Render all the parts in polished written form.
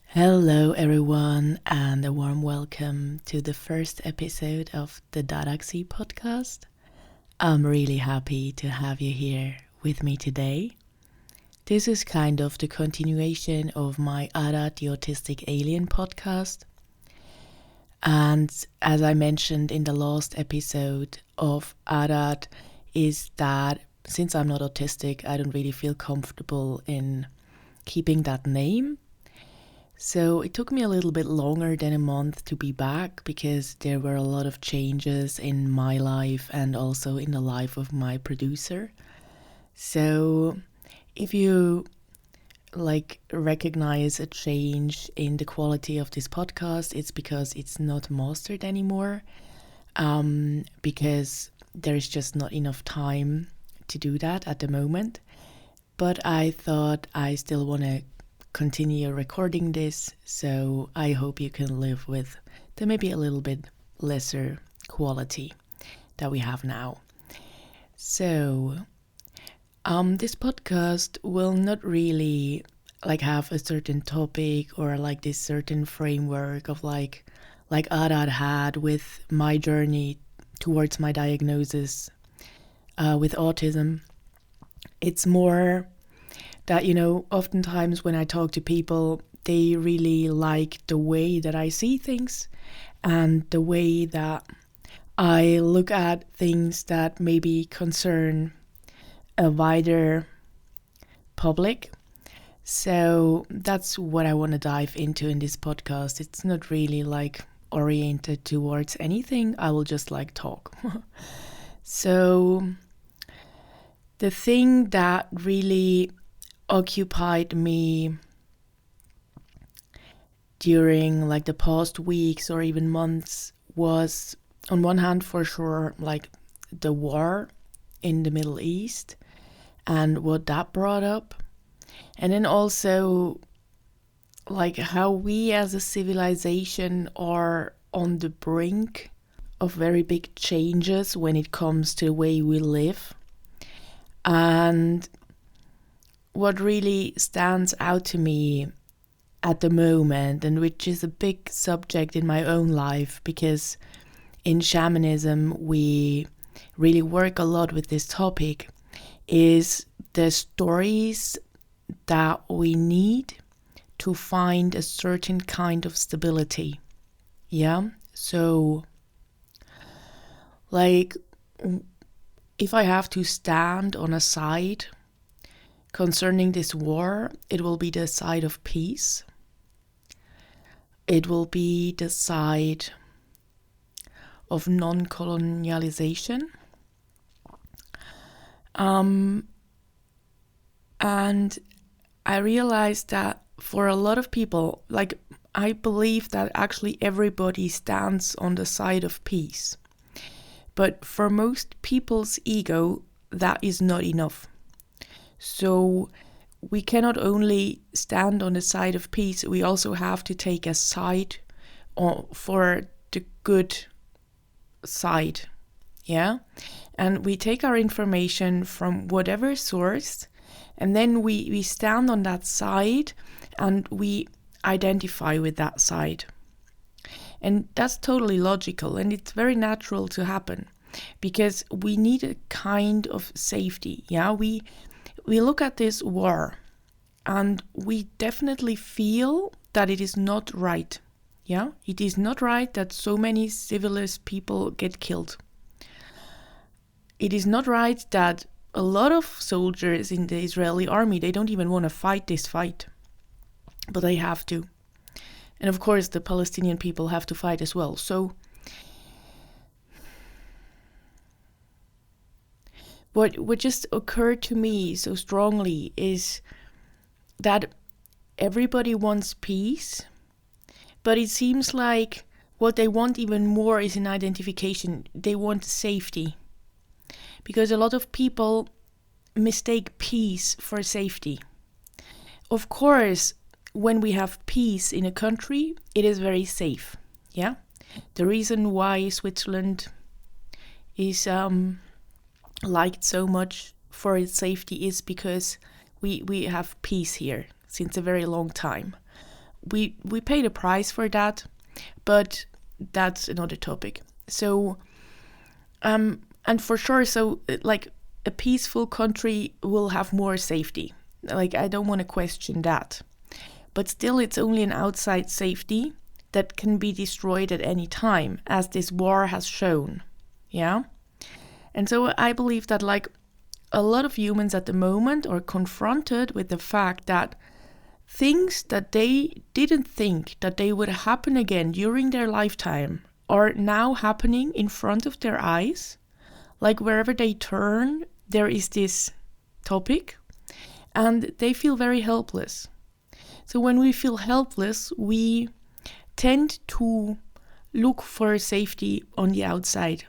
Hello everyone and a warm welcome to the first episode of the Dadaxy podcast. I'm really happy to have you here with me today. This is kind of the continuation of my Ada the Autistic Alien podcast. And as I mentioned in the last episode of Ada, is that since I'm not autistic, I don't really feel comfortable in keeping that name. So it took me a little bit longer than a month to be back because there were a lot of changes in my life and also in the life of my producer. So if you recognize a change in the quality of this podcast, it's because it's not mastered anymore, because there is just not enough time to do that at the moment. But I thought I still want to continue recording this, so I hope you can live with the maybe a little bit lesser quality that we have now. So this podcast will not really have a certain topic or this certain framework of like Arad had with my journey towards my diagnosis with autism. It's more that, oftentimes when I talk to people, they really like the way that I see things and the way that I look at things that maybe concern a wider public. So that's what I want to dive into in this podcast. It's not really oriented towards anything. I will just talk. So the thing that really occupied me during the past weeks or even months was, on one hand, for sure, the war in the Middle East and what that brought up, and then also how we as a civilization are on the brink of very big changes when it comes to the way we live. And what really stands out to me at the moment, and which is a big subject in my own life, because in shamanism we really work a lot with this topic, is the stories that we need to find a certain kind of stability. Yeah? So, if I have to stand on a side concerning this war, it will be the side of peace. It will be the side of non-colonialization. And I realized that for a lot of people, I believe that actually everybody stands on the side of peace. But for most people's ego, that is not enough. So we cannot only stand on the side of peace, we also have to take a side for the good side. Yeah? And we take our information from whatever source, and then we stand on that side and we identify with that side. And that's totally logical, and it's very natural to happen because we need a kind of safety. Yeah, we look at this war and we definitely feel that it is not right. Yeah, it is not right that so many civilized people get killed. It is not right that a lot of soldiers in the Israeli army, they don't even want to fight this fight, but they have to. And of course, the Palestinian people have to fight as well. So what just occurred to me so strongly is that everybody wants peace, but it seems like what they want even more is an identification. They want safety. Because a lot of people mistake peace for safety. Of course, when we have peace in a country, it is very safe. Yeah? The reason why Switzerland is liked so much for its safety is because we have peace here since a very long time. We paid a price for that, but that's another topic. So, and for sure, so like a peaceful country will have more safety. Like, I don't want to question that. But still, it's only an outside safety that can be destroyed at any time, as this war has shown. Yeah? And so I believe that, like, a lot of humans at the moment are confronted with the fact that things that they didn't think that they would happen again during their lifetime are now happening in front of their eyes. Like, wherever they turn, there is this topic, and they feel very helpless. So when we feel helpless, we tend to look for safety on the outside.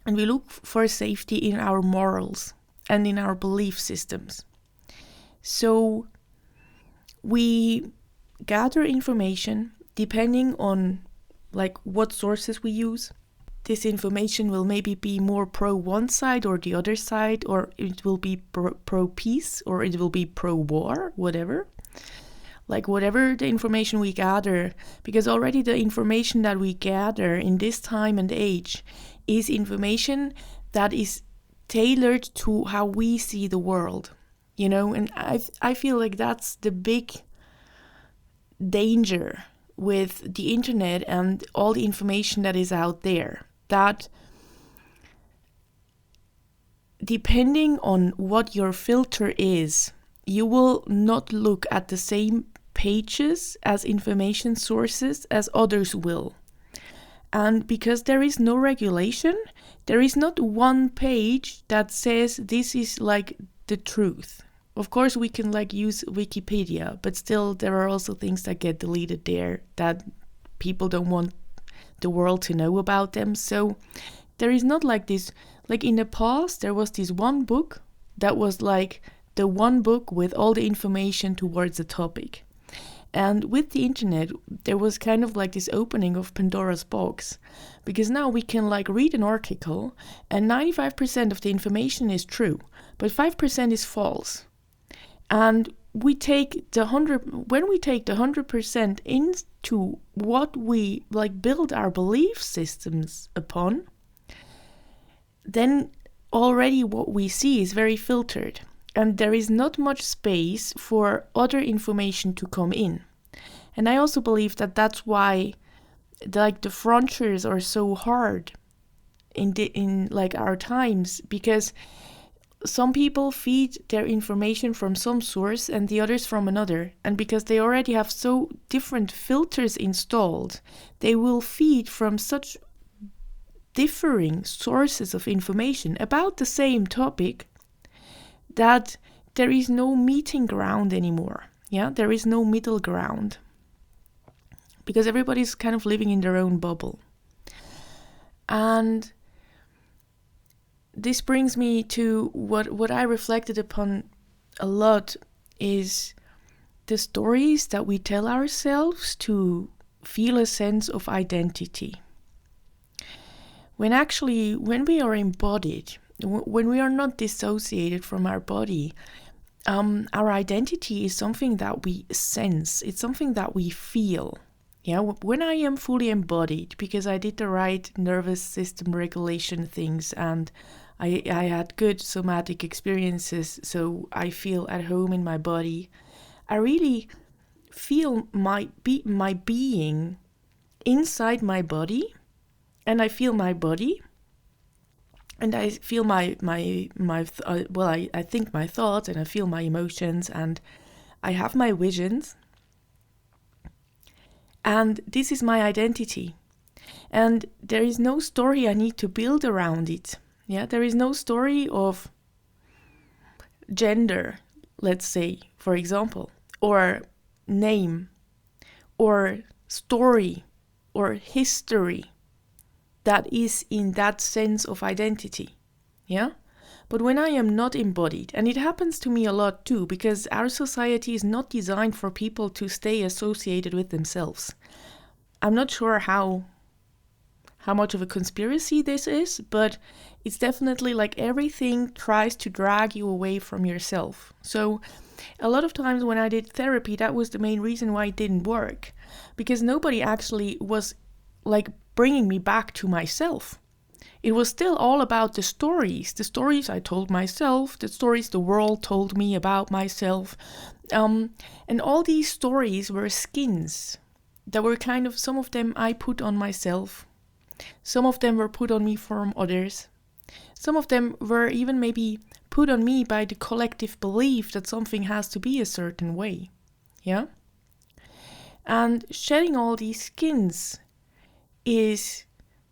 And we look for safety in our morals and in our belief systems. So we gather information depending on like what sources we use. This information will maybe be more pro one side or the other side, or it will be pro peace, or it will be pro war, whatever. Like whatever the information we gather, because already the information that we gather in this time and age is information that is tailored to how we see the world, you know, and I feel like that's the big danger with the internet and all the information that is out there, that depending on what your filter is, you will not look at the same pages as information sources as others will. And because there is no regulation, there is not one page that says this is like the truth. Of course, we can like use Wikipedia, but still there are also things that get deleted there that people don't want the world to know about them. So there is not like this, like in the past, there was this one book that was like the one book with all the information towards a topic. And with the internet, there was kind of like this opening of Pandora's box, because now we can like read an article and 95% of the information is true, but 5% is false. And we take the 100% into what we like build our belief systems upon, then already what we see is very filtered. And there is not much space for other information to come in. And I also believe that that's why like the frontiers are so hard in like our times, because some people feed their information from some source and the others from another. And because they already have so different filters installed, they will feed from such differing sources of information about the same topic that there is no meeting ground anymore. Yeah, there is no middle ground, because everybody's kind of living in their own bubble. And this brings me to what I reflected upon a lot is the stories that we tell ourselves to feel a sense of identity. When we are embodied, when we are not dissociated from our body, our identity is something that we sense. It's something that we feel. Yeah, when I am fully embodied, because I did the right nervous system regulation things and I had good somatic experiences, so I feel at home in my body. I really feel my being inside my body, and I feel my body. And I feel I think my thoughts, and I feel my emotions, and I have my visions. And this is my identity. And there is no story I need to build around it. Yeah, there is no story of gender, let's say, for example, or name, or story, or history that is in that sense of identity. Yeah? But when I am not embodied, and it happens to me a lot too, because our society is not designed for people to stay associated with themselves. I'm not sure how how much of a conspiracy this is, but it's definitely like everything tries to drag you away from yourself. So a lot of times when I did therapy, that was the main reason why it didn't work, because nobody actually was like bringing me back to myself. It was still all about the stories I told myself, the stories the world told me about myself. And all these stories were skins that were kind of, some of them I put on myself. Some of them were put on me from others. Some of them were even maybe put on me by the collective belief that something has to be a certain way. Yeah? And shedding all these skins is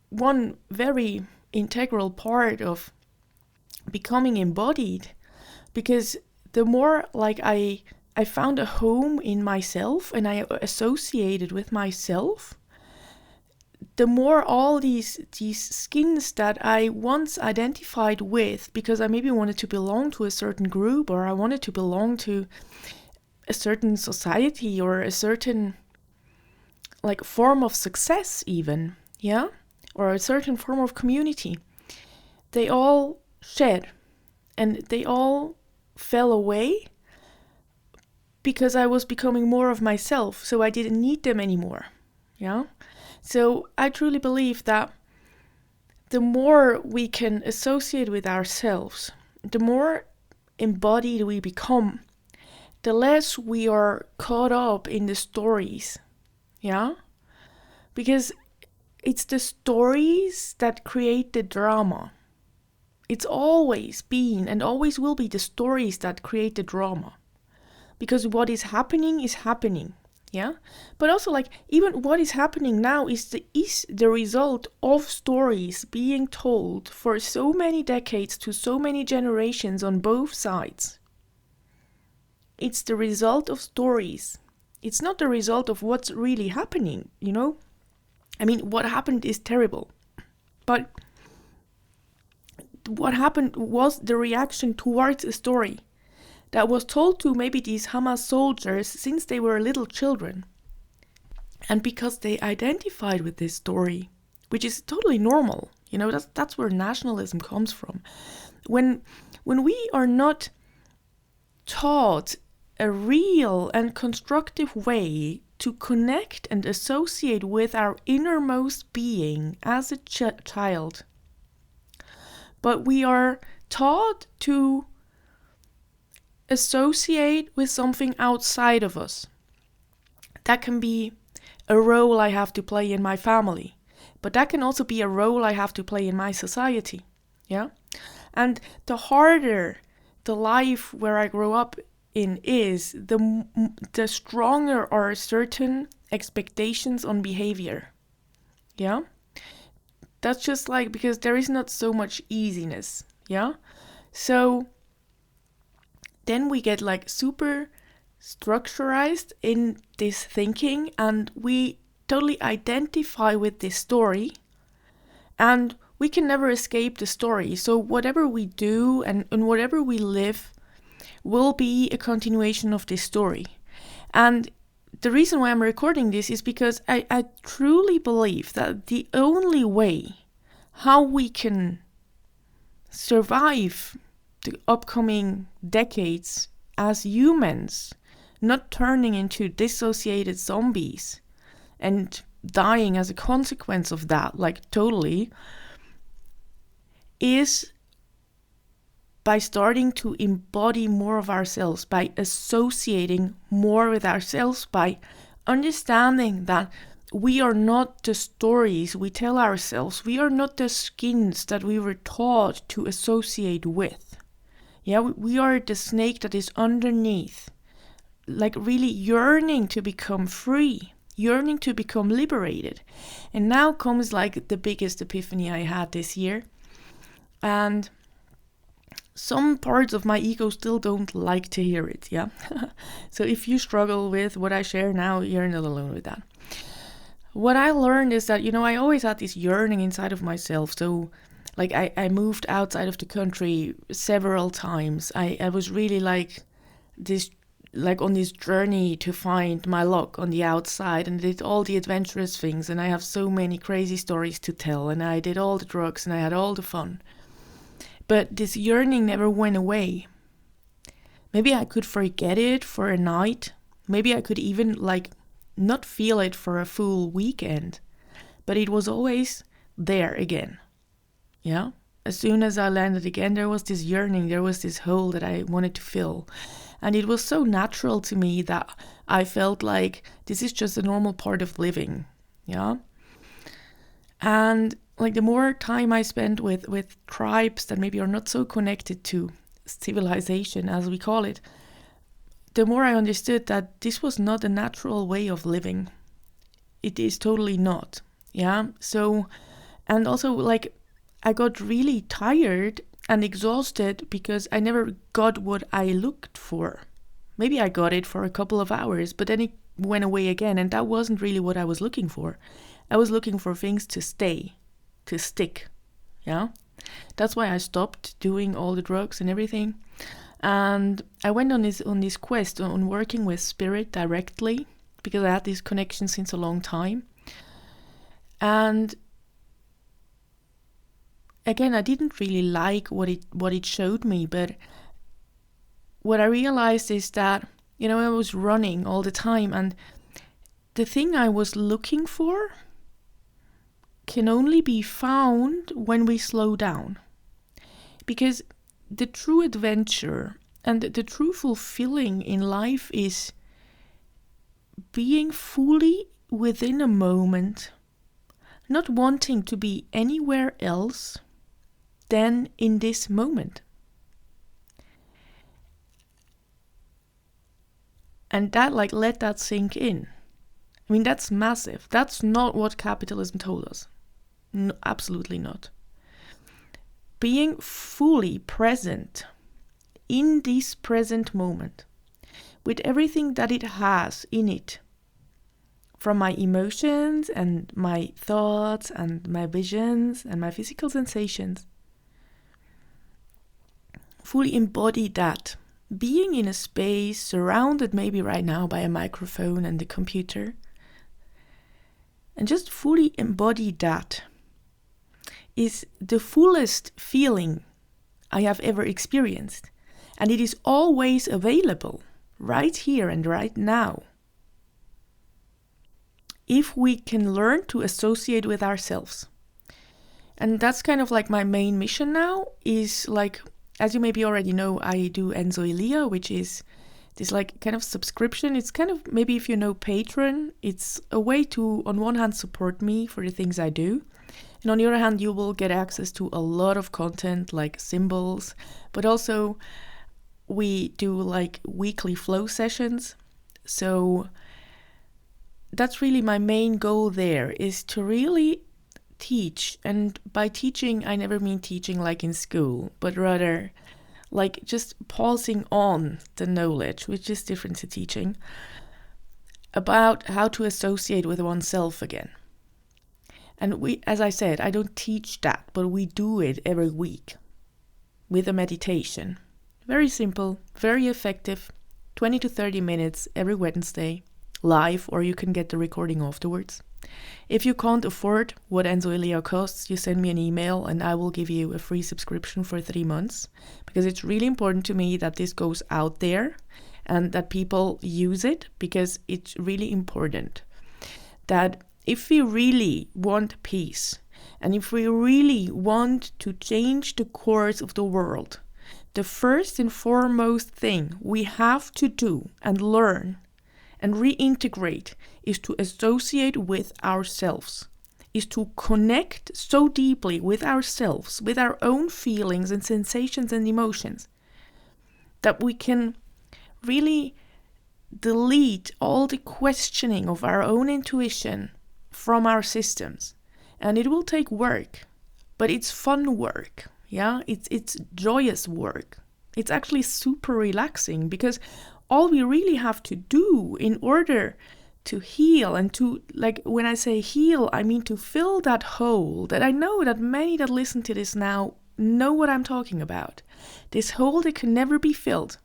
one very integral part of becoming embodied, because the more like I found a home in myself and I associated with myself, the more all these skins that I once identified with, because I maybe wanted to belong to a certain group, or I wanted to belong to a certain society or a certain like form of success even, yeah, or a certain form of community, they all shed and they all fell away because I was becoming more of myself, so I didn't need them anymore. Yeah. So I truly believe that the more we can associate with ourselves, the more embodied we become, the less we are caught up in the stories. Yeah? Because it's the stories that create the drama. It's always been and always will be the stories that create the drama. Because what is happening is happening. Yeah, but also like even what is happening now is the result of stories being told for so many decades to so many generations on both sides. It's the result of stories. It's not the result of what's really happening, you know? I mean, what happened is terrible, but what happened was the reaction towards a story that was told to maybe these Hamas soldiers since they were little children. And because they identified with this story, which is totally normal, you know, that's where nationalism comes from. When we are not taught a real and constructive way to connect and associate with our innermost being as a child, but we are taught to associate with something outside of us. That can be a role I have to play in my family, but that can also be a role I have to play in my society. Yeah? And the harder the life where I grow up in is, the stronger are certain expectations on behavior. Yeah? That's just like, because there is not so much easiness. Yeah? So then we get like super structurized in this thinking, and we totally identify with this story, and we can never escape the story. So whatever we do and whatever we live will be a continuation of this story. And the reason why I'm recording this is because I truly believe that the only way how we can survive the upcoming decades as humans, not turning into dissociated zombies and dying as a consequence of that, like totally, is by starting to embody more of ourselves, by associating more with ourselves, by understanding that we are not the stories we tell ourselves, we are not the skins that we were taught to associate with. Yeah, we are the snake that is underneath, like really yearning to become free, yearning to become liberated. And now comes like the biggest epiphany I had this year. And some parts of my ego still don't like to hear it, yeah? So if you struggle with what I share now, you're not alone with that. What I learned is that, you know, I always had this yearning inside of myself. So like I moved outside of the country several times. I was really like this like on this journey to find my luck on the outside, and did all the adventurous things, and I have so many crazy stories to tell, and I did all the drugs and I had all the fun. But this yearning never went away. Maybe I could forget it for a night. Maybe I could even like not feel it for a full weekend. But it was always there again. Yeah? As soon as I landed again, there was this yearning, there was this hole that I wanted to fill. And it was so natural to me that I felt like this is just a normal part of living. Yeah? And like the more time I spent with tribes that maybe are not so connected to civilization, as we call it, the more I understood that this was not a natural way of living. It is totally not. Yeah. So, and also like I got really tired and exhausted because I never got what I looked for. Maybe I got it for a couple of hours, but then it went away again. And that wasn't really what I was looking for. I was looking for things to stay, to stick. Yeah. That's why I stopped doing all the drugs and everything. And I went on this quest on working with spirit directly, because I had this connection since a long time. And again, I didn't really like what it showed me, but what I realized is that, I was running all the time, and the thing I was looking for can only be found when we slow down. Because the true adventure and the true fulfilling in life is being fully within a moment, not wanting to be anywhere else than in this moment. And that, let that sink in. I mean, that's massive. That's not what capitalism told us. No, absolutely not. Being fully present in this present moment, with everything that it has in it, from my emotions and my thoughts and my visions and my physical sensations, fully embody that. Being in a space surrounded maybe right now by a microphone and the computer, and just fully embody that is the fullest feeling I have ever experienced. And it is always available right here and right now. If we can learn to associate with ourselves. And that's kind of like my main mission now is like, as you maybe already know, I do Enzoilia, which is this like kind of subscription. It's kind of, maybe if you know Patreon, it's a way to, on one hand, support me for the things I do. And on the other hand, you will get access to a lot of content like symbols, but also we do like weekly flow sessions. So that's really my main goal there, is to really teach. And by teaching, I never mean teaching like in school, but rather like just passing on the knowledge, which is different to teaching, about how to associate with oneself again. And we, as I said, I don't teach that, but we do it every week with a meditation. Very simple, very effective, 20 to 30 minutes every Wednesday, live, or you can get the recording afterwards. If you can't afford what Enzoilia costs, you send me an email and I will give you a free subscription for 3 months, because it's really important to me that this goes out there and that people use it, because it's really important that if we really want peace, and if we really want to change the course of the world, the first and foremost thing we have to do and learn and reintegrate is to associate with ourselves, is to connect so deeply with ourselves, with our own feelings and sensations and emotions, that we can really delete all the questioning of our own intuition from our systems. And it will take work, but it's fun work. Yeah, it's joyous work. It's actually super relaxing, because all we really have to do in order to heal, and to, like, when I say heal, I mean to fill that hole that I know that many that listen to this now know what I'm talking about. This hole that can never be filled.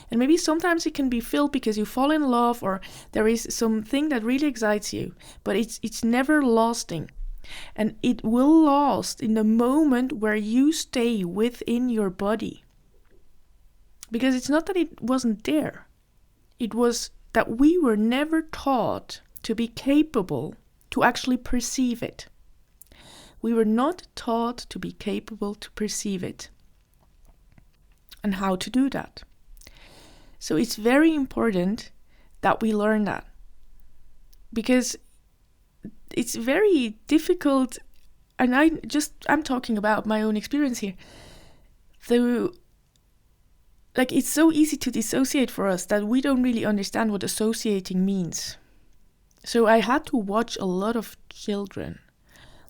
And maybe sometimes it can be filled because you fall in love or there is something that really excites you, but it's never lasting. And it will last in the moment where you stay within your body. Because it's not that it wasn't there. It was that we were never taught to be capable to actually perceive it. We were not taught to be capable to perceive it. And how to do that. So it's very important that we learn that. Because it's very difficult, and I'm talking about my own experience here. So, like, it's so easy to dissociate for us that we don't really understand what associating means. So I had to watch a lot of children.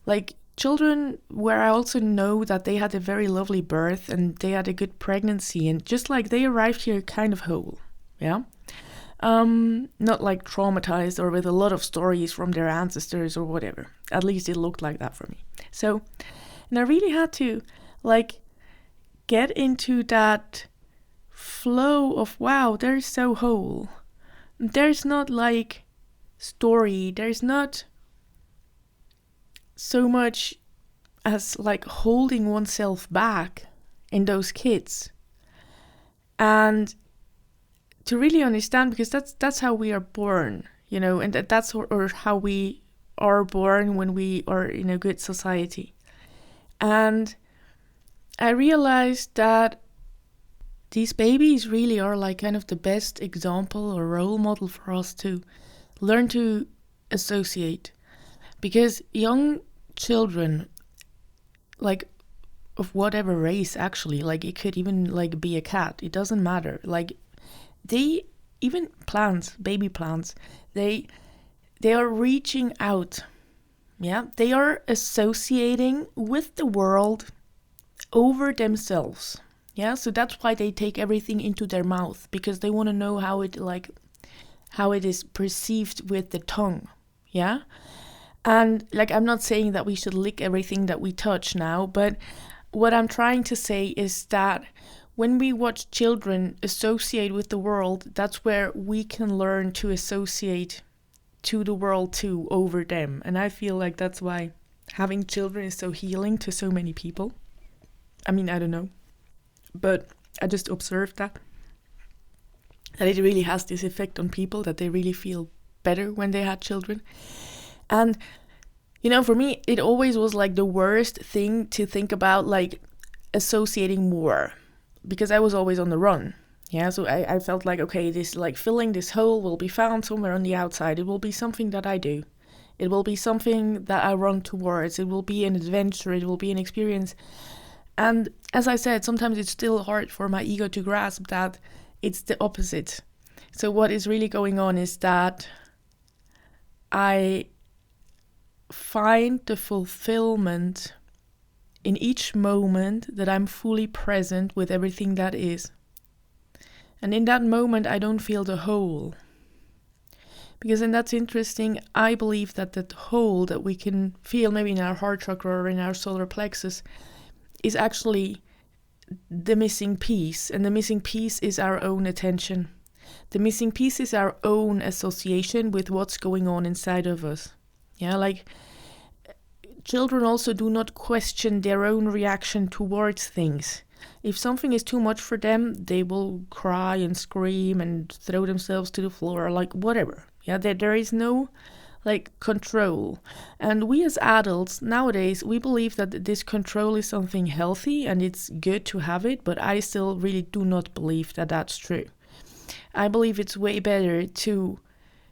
Like, children where I also know that they had a very lovely birth and they had a good pregnancy, and just like they arrived here kind of whole, yeah? Not like traumatized or with a lot of stories from their ancestors or whatever. At least it looked like that for me. So, and I really had to like get into that flow of, wow, they're so whole. There's not like story, there's not so much as like holding oneself back in those kids. And to really understand, because that's how we are born, you know, and that's or how we are born when we are in a good society. And I realized that these babies really are like kind of the best example or role model for us to learn to associate. Because young children, like of whatever race actually, like it could even like be a cat, it doesn't matter. Like they, even plants, baby plants, they are reaching out. Yeah, they are associating with the world over themselves. Yeah, so that's why they take everything into their mouth, because they want to know how it is perceived with the tongue. Yeah. And like, I'm not saying that we should lick everything that we touch now, but what I'm trying to say is that when we watch children associate with the world, that's where we can learn to associate to the world too over them. And I feel like that's why having children is so healing to so many people. I mean, I don't know, but I just observed that it really has this effect on people, that they really feel better when they had children. And, you know, for me, it always was like the worst thing to think about, like associating more, because I was always on the run. Yeah, so I felt like, okay, this like filling this hole will be found somewhere on the outside. It will be something that I do. It will be something that I run towards. It will be an adventure. It will be an experience. And as I said, sometimes it's still hard for my ego to grasp that it's the opposite. So what is really going on is that I find the fulfillment in each moment that I'm fully present with everything that is. And in that moment, I don't feel the hole. Because, and that's interesting, I believe that that hole that we can feel maybe in our heart chakra or in our solar plexus is actually the missing piece. And the missing piece is our own attention. The missing piece is our own association with what's going on inside of us. Yeah, like children also do not question their own reaction towards things. If something is too much for them, they will cry and scream and throw themselves to the floor, like whatever. Yeah, there is no like control. And we as adults nowadays, we believe that this control is something healthy and it's good to have it, but I still really do not believe that that's true. I believe it's way better to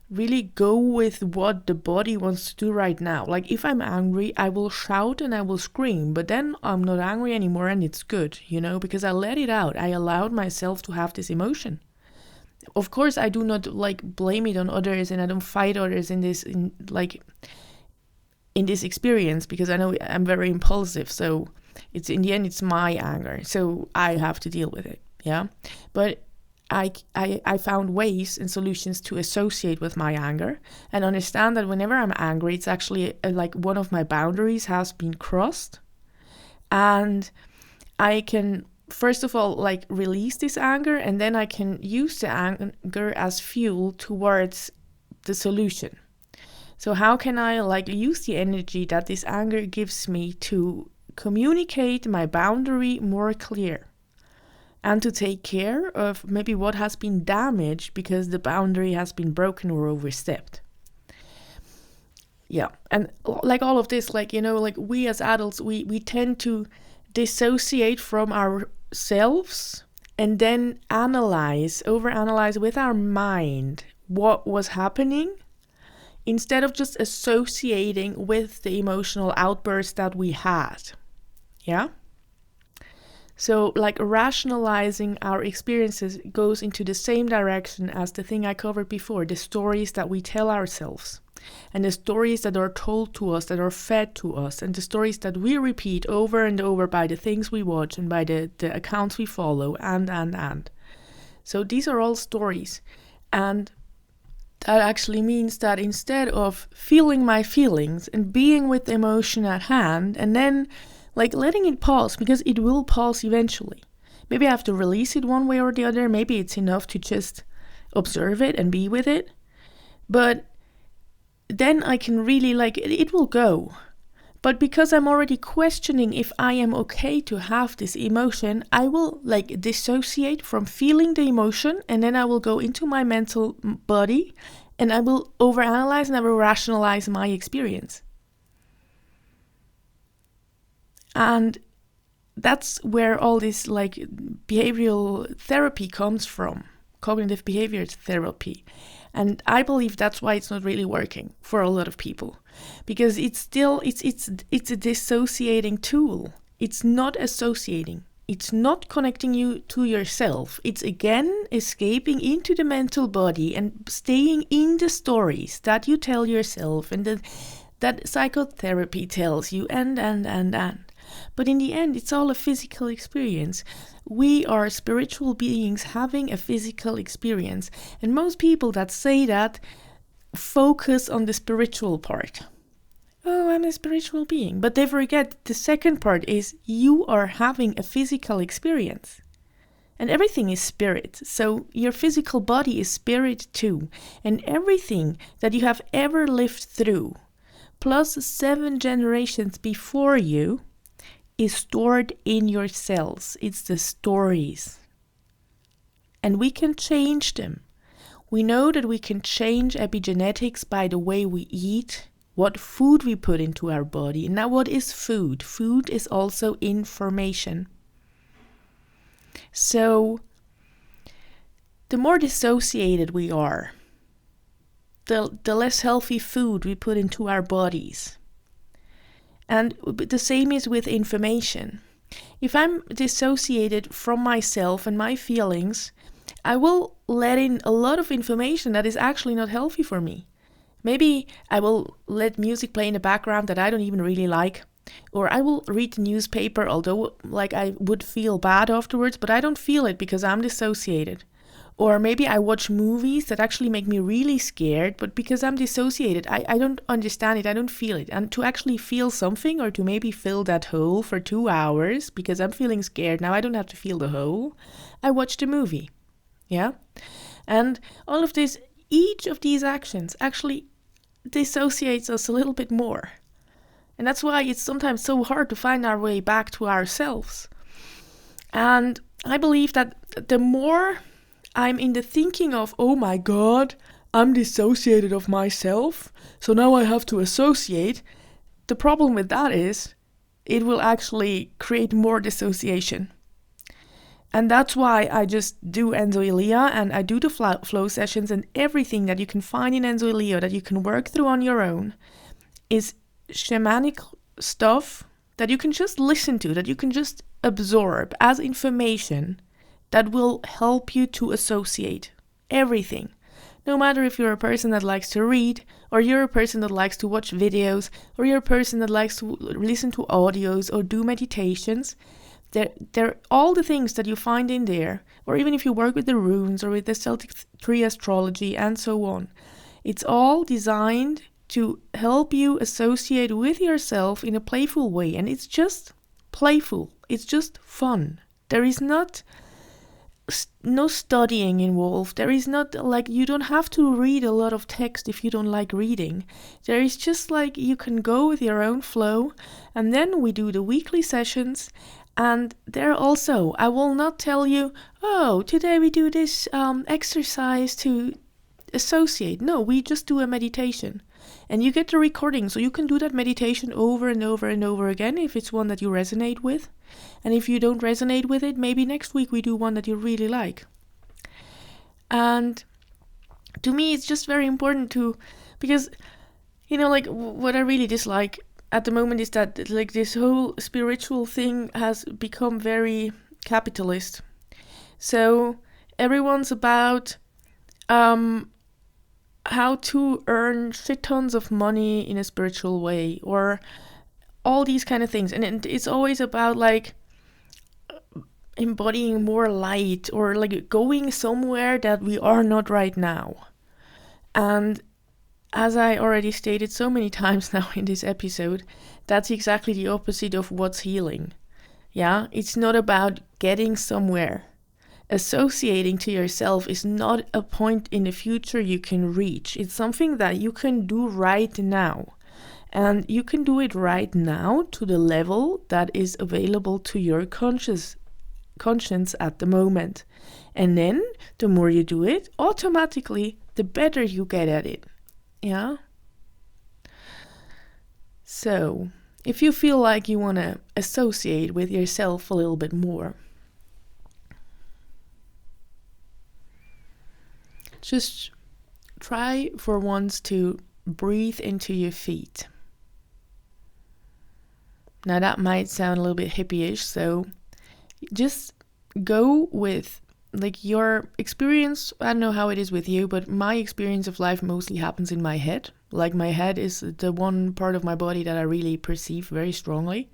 really go with what the body wants to do right now. Like if I'm angry, I will shout and I will scream, but then I'm not angry anymore and it's good, you know, because I let it out. I allowed myself to have this emotion. Of course, I do not like blame it on others, and I don't fight others in this experience, because I know I'm very impulsive. So it's in the end, it's my anger. So I have to deal with it. Yeah. But I found ways and solutions to associate with my anger and understand that whenever I'm angry, it's actually like one of my boundaries has been crossed. And I can, first of all, like release this anger, and then I can use the anger as fuel towards the solution. So how can I like use the energy that this anger gives me to communicate my boundary more clear and to take care of maybe what has been damaged because the boundary has been broken or overstepped. Yeah, and like all of this, like, you know, like we as adults, we tend to dissociate from ourselves and then overanalyze with our mind what was happening, instead of just associating with the emotional outburst that we had. Yeah? So like rationalizing our experiences goes into the same direction as the thing I covered before, the stories that we tell ourselves, and the stories that are told to us, that are fed to us, and the stories that we repeat over and over by the things we watch and by the accounts we follow, and. So these are all stories. And that actually means that instead of feeling my feelings and being with the emotion at hand and then like letting it pause, because it will pause eventually. Maybe I have to release it one way or the other. Maybe it's enough to just observe it and be with it. But then I can really like, it will go. But because I'm already questioning if I am okay to have this emotion, I will like dissociate from feeling the emotion, and then I will go into my mental body and I will overanalyze and I will rationalize my experience. And that's where all this like behavioral therapy comes from, cognitive behavior therapy. And I believe that's why it's not really working for a lot of people, because it's a dissociating tool. It's not associating. It's not connecting you to yourself. It's again escaping into the mental body and staying in the stories that you tell yourself and that psychotherapy tells you and. But in the end, it's all a physical experience. We are spiritual beings having a physical experience. And most people that say that focus on the spiritual part. Oh, I'm a spiritual being. But they forget the second part is you are having a physical experience. And everything is spirit. So your physical body is spirit too. And everything that you have ever lived through, plus 7 generations before you, is stored in your cells. It's the stories. And we can change them. We know that we can change epigenetics by the way we eat, what food we put into our body. Now, what is food? Food is also information. So, the more dissociated we are, the less healthy food we put into our bodies. And the same is with information. If I'm dissociated from myself and my feelings, I will let in a lot of information that is actually not healthy for me. Maybe I will let music play in the background that I don't even really like. Or I will read the newspaper, although like I would feel bad afterwards, but I don't feel it because I'm dissociated. Or maybe I watch movies that actually make me really scared, but because I'm dissociated, I don't understand it, I don't feel it. And to actually feel something, or to maybe fill that hole for 2 hours, because I'm feeling scared, now I don't have to feel the hole, I watch the movie. Yeah? And all of this, each of these actions actually dissociates us a little bit more. And that's why it's sometimes so hard to find our way back to ourselves. And I believe that the more I'm in the thinking of, oh my God, I'm dissociated of myself, so now I have to associate. The problem with that is it will actually create more dissociation. And that's why I just do Enzo Elia and I do the flow sessions, and everything that you can find in Enzo Elia that you can work through on your own is shamanic stuff that you can just listen to, that you can just absorb as information that will help you to associate everything. No matter if you're a person that likes to read, or you're a person that likes to watch videos, or you're a person that likes to listen to audios or do meditations, they're all the things that you find in there, or even if you work with the runes or with the Celtic tree astrology and so on. It's all designed to help you associate with yourself in a playful way, and it's just playful. It's just fun. There is no studying involved. There is not like, you don't have to read a lot of text if you don't like reading. There is just like, you can go with your own flow. And then we do the weekly sessions. And there also, I will not tell you, oh, today we do this exercise to associate. No, we just do a meditation. And you get the recording, so you can do that meditation over and over and over again if it's one that you resonate with. And if you don't resonate with it, maybe next week we do one that you really like. And to me, it's just very important because, like what I really dislike at the moment is that like this whole spiritual thing has become very capitalist. So everyone's about how to earn shit tons of money in a spiritual way, or all these kind of things. And it's always about like embodying more light, or like going somewhere that we are not right now. And as I already stated so many times now in this episode, that's exactly the opposite of what's healing. Yeah, it's not about getting somewhere. Associating to yourself is not a point in the future you can reach. It's something that you can do right now. And you can do it right now to the level that is available to your conscience at the moment. And then the more you do it, automatically the better you get at it. Yeah? So, if you feel like you want to associate with yourself a little bit more, just try for once to breathe into your feet. Now that might sound a little bit hippie-ish, so just go with like your experience. I don't know how it is with you, but my experience of life mostly happens in my head. Like my head is the one part of my body that I really perceive very strongly.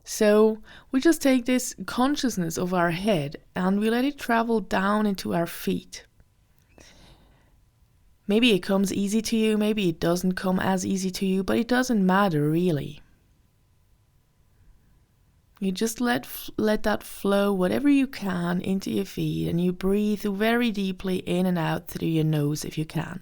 So we just take this consciousness of our head and we let it travel down into our feet. Maybe it comes easy to you, maybe it doesn't come as easy to you, but it doesn't matter really. You just let that flow whatever you can into your feet, and you breathe very deeply in and out through your nose if you can.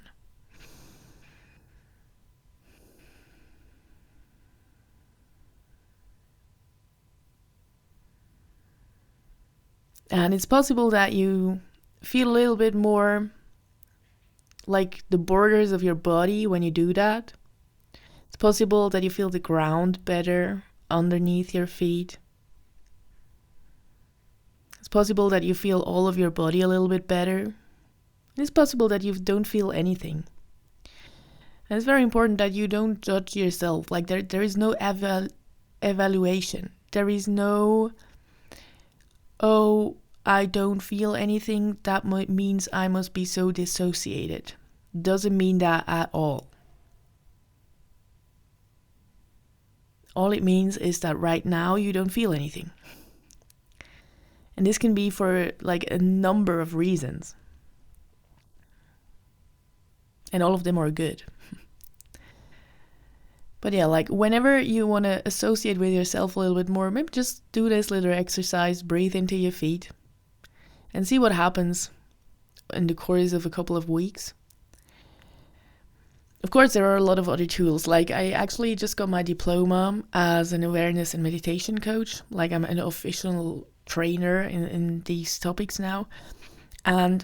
And it's possible that you feel a little bit more like the borders of your body when you do that. It's possible that you feel the ground better underneath your feet. It's possible that you feel all of your body a little bit better. It's possible that you don't feel anything. And it's very important that you don't judge yourself. Like there is no evaluation. There is no, oh, I don't feel anything, that means I must be so dissociated. Doesn't mean that at all. All it means is that right now you don't feel anything. And this can be for like a number of reasons. And all of them are good. But yeah, like whenever you want to associate with yourself a little bit more, maybe just do this little exercise, breathe into your feet, and see what happens in the course of a couple of weeks. Of course, there are a lot of other tools. Like I actually just got my diploma as an awareness and meditation coach. Like I'm an official trainer in these topics now. And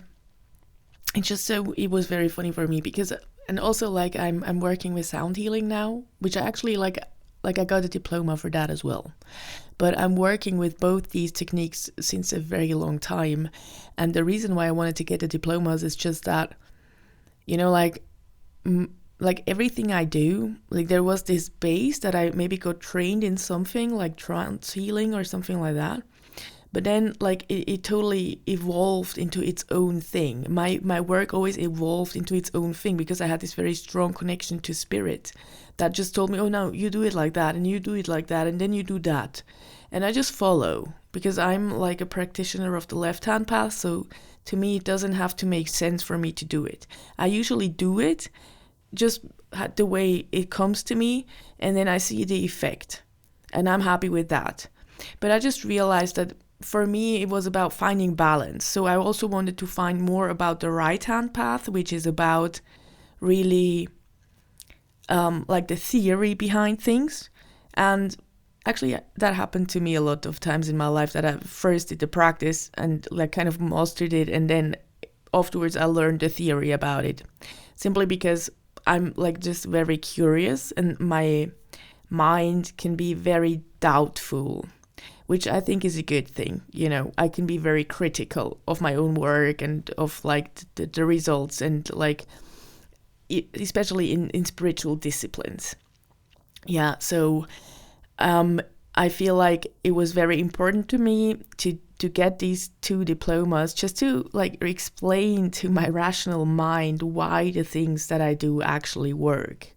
it's just so, it was very funny for me because, and also like I'm working with sound healing now, which I actually like I got a diploma for that as well. But I'm working with both these techniques since a very long time. And the reason why I wanted to get the diplomas is just that, like everything I do, like there was this base that I maybe got trained in something like trance healing or something like that. But then like it totally evolved into its own thing. My work always evolved into its own thing because I had this very strong connection to spirit that just told me, oh no, you do it like that and you do it like that and then you do that. And I just follow because I'm like a practitioner of the left-hand path. So to me, it doesn't have to make sense for me to do it. I usually do it just the way it comes to me, and then I see the effect and I'm happy with that. But I just realized that for me, it was about finding balance. So I also wanted to find more about the right-hand path, which is about really like the theory behind things. And actually, that happened to me a lot of times in my life, that I first did the practice and like kind of mastered it, and then afterwards I learned the theory about it, simply because I'm like just very curious, and my mind can be very doubtful, which I think is a good thing. You know, I can be very critical of my own work and of like the results, and like especially in spiritual disciplines. Yeah, so I feel like it was very important to me to get these 2 diplomas, just to like explain to my rational mind why the things that I do actually work.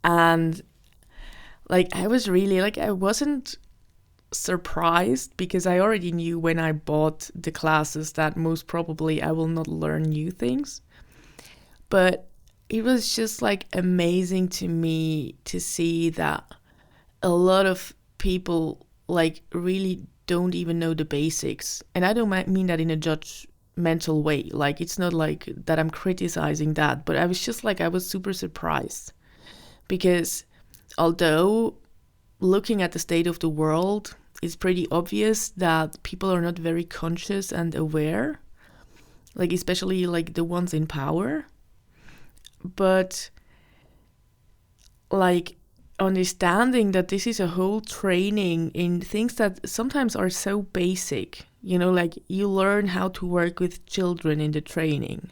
And like I was really like, I wasn't surprised, because I already knew when I bought the classes that most probably I will not learn new things. But it was just like amazing to me to see that a lot of people like really don't even know the basics. And I don't mean that in a judgmental way. Like, it's not like that I'm criticizing that, but I was just like, I was super surprised, because although looking at the state of the world, it's pretty obvious that people are not very conscious and aware, like especially like the ones in power. But like understanding that this is a whole training in things that sometimes are so basic, you know, like you learn how to work with children in the training,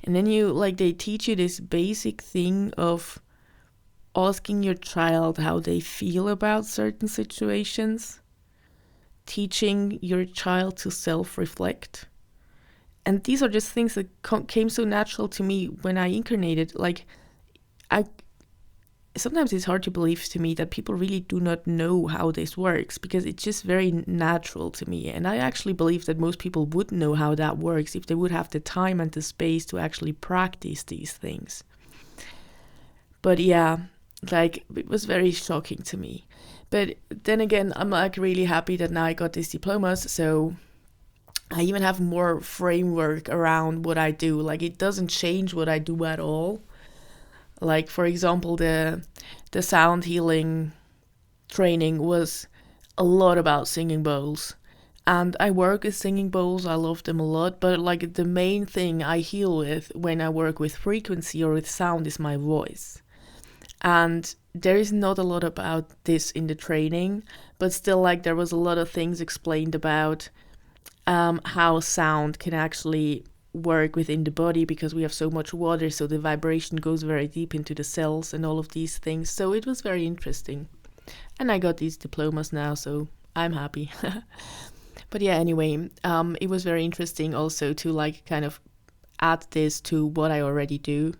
and then you like they teach you this basic thing of asking your child how they feel about certain situations, teaching your child to self-reflect. And these are just things that came so natural to me when I incarnated. Like, sometimes it's hard to believe to me that people really do not know how this works, because it's just very natural to me. And I actually believe that most people would know how that works if they would have the time and the space to actually practice these things. But yeah, like it was very shocking to me. But then again, I'm like really happy that now I got these diplomas, so I even have more framework around what I do. Like, it doesn't change what I do at all. Like, for example, the sound healing training was a lot about singing bowls. And I work with singing bowls, I love them a lot, but like the main thing I heal with when I work with frequency or with sound is my voice. And there is not a lot about this in the training, but still, like, there was a lot of things explained about how sound can actually work within the body, because we have so much water, so the vibration goes very deep into the cells and all of these things. So it was very interesting. And I got these diplomas now, so I'm happy. But yeah, anyway, it was very interesting also to like kind of add this to what I already do,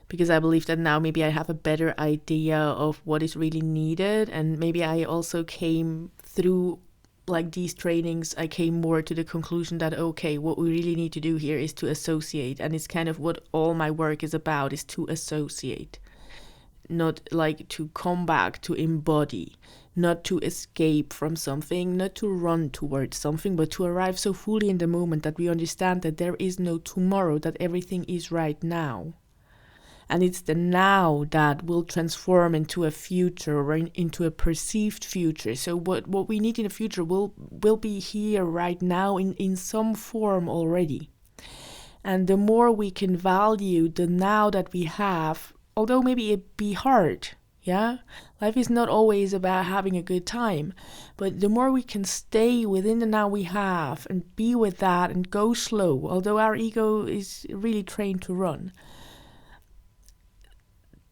because I believe that now maybe I have a better idea of what is really needed. And maybe I also came through like these trainings, I came more to the conclusion that, okay, what we really need to do here is to associate. And it's kind of what all my work is about, is to associate, not like to come back, to embody, not to escape from something, not to run towards something, but to arrive so fully in the moment that we understand that there is no tomorrow, that everything is right now. And it's the now that will transform into a future, or into a perceived future. So what we need in the future will be here right now in some form already. And the more we can value the now that we have, although maybe it be hard, yeah? Life is not always about having a good time. But the more we can stay within the now we have and be with that and go slow, although our ego is really trained to run,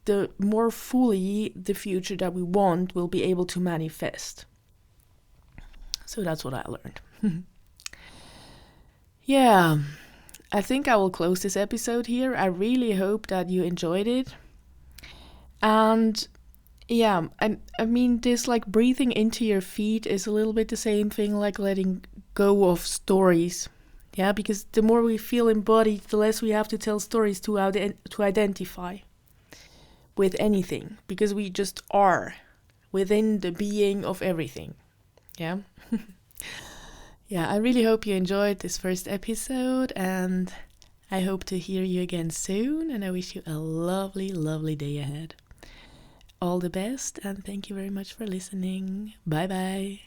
the more fully the future that we want will be able to manifest. So that's what I learned. Yeah, I think I will close this episode here. I really hope that you enjoyed it. And yeah, I mean, this like breathing into your feet is a little bit the same thing like letting go of stories. Yeah, because the more we feel embodied, the less we have to tell stories to identify with anything, because we just are within the being of everything. Yeah. Yeah, I really hope you enjoyed this first episode, and I hope to hear you again soon, and I wish you a lovely, lovely day ahead. All the best, and thank you very much for listening. Bye bye.